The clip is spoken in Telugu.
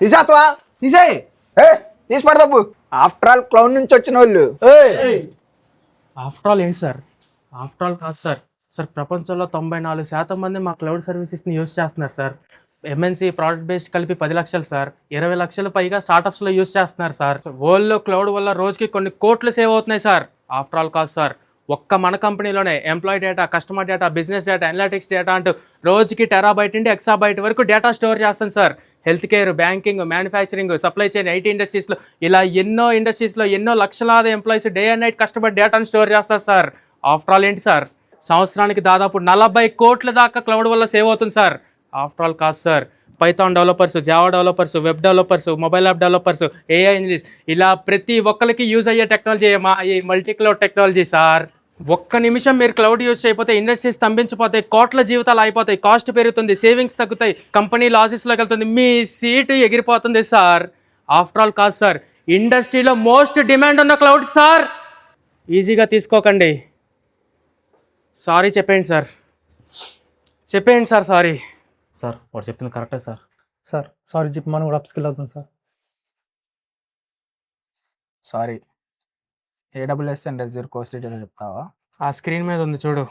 తీసేస్తావా? తీసేయి. తీసి పడతావు. ఆఫ్టర్ ఆల్ క్లౌడ్ నుంచి వచ్చిన వాళ్ళు. ఆఫ్టర్ ఆల్ ఏంటి సార్? ఆఫ్టర్ ఆల్ కాదు సార్. సార్ ప్రపంచంలో 94% మంది మా క్లౌడ్ సర్వీసెస్ని యూజ్ చేస్తున్నారు సార్. ఎంఎన్సీ ప్రోడక్ట్ బేస్డ్ కలిపి 10 లక్షలు సార్. 20 లక్షలు పైగా స్టార్టప్స్లో యూజ్ చేస్తున్నారు సార్. వరల్డ్లో క్లౌడ్ వల్ల రోజుకి కొన్ని కోట్లు సేవ్ అవుతున్నాయి సార్. ఆఫ్టర్ ఆల్ కాదు సార్. ఒక్క మన కంపెనీలోనే employee data, customer data, business data, analytics data అంటూ రోజుకి టెరాబైట్ నుండి ఎక్సాబైట్ వరకు డేటా స్టోర్ చేస్తాను sir. Health care, banking, manufacturing, supply chain, IT ఇండస్ట్రీస్లో ఇలా ఎన్నో ఇండస్ట్రీస్లో ఎన్నో లక్షలాది ఎంప్లాయీస్ డే అండ్ నైట్ కష్టపడి డేటాను స్టోర్ చేస్తారు సార్. ఆఫ్టర్ ఆల్ ఏంటి సార్? సంవత్సరానికి దాదాపు 40 కోట్ల దాకా క్లౌడ్ వల్ల సేవ్ అవుతుంది సార్. ఆఫ్టర్ ఆల్ కాదు sir. Python developers, Java developers, web developers, mobile app developers, AI engineers ఇలా ప్రతి ఒక్కరికి యూజ్ అయ్యే టెక్నాలజీ మా ఈ మల్టీ క్లౌడ్ టెక్నాలజీ సార్. ఒక్క నిమిషం మీరు క్లౌడ్ యూజ్ చేయకపోతే ఇండస్ట్రీస్ స్తంభించిపోతాయి, కోట్ల జీవితాలు అయిపోతాయి, కాస్ట్ పెరుగుతుంది, సేవింగ్స్ తగ్గుతాయి, కంపెనీ లాసెస్లోకి వెళ్తుంది, మీ సీటు ఎగిరిపోతుంది సార్. ఆఫ్టర్ ఆల్ కాదు సార్, ఇండస్ట్రీలో మోస్ట్ డిమాండ్ ఉన్న క్లౌడ్ సార్. ఈజీగా తీసుకోకండి. సారీ చెప్పేయండి సార్. చెప్పేయండి సార్ సారీ. సార్ వాడు చెప్పింది కరెక్టే సార్. సార్ సారీ చెప్పి మనం కూడా అప్స్కిల్ అవుతుంది sir. Sorry. AWS and Azure course detail చెప్తావా? ఆ స్క్రీన్ మీద ఉంది చూడు.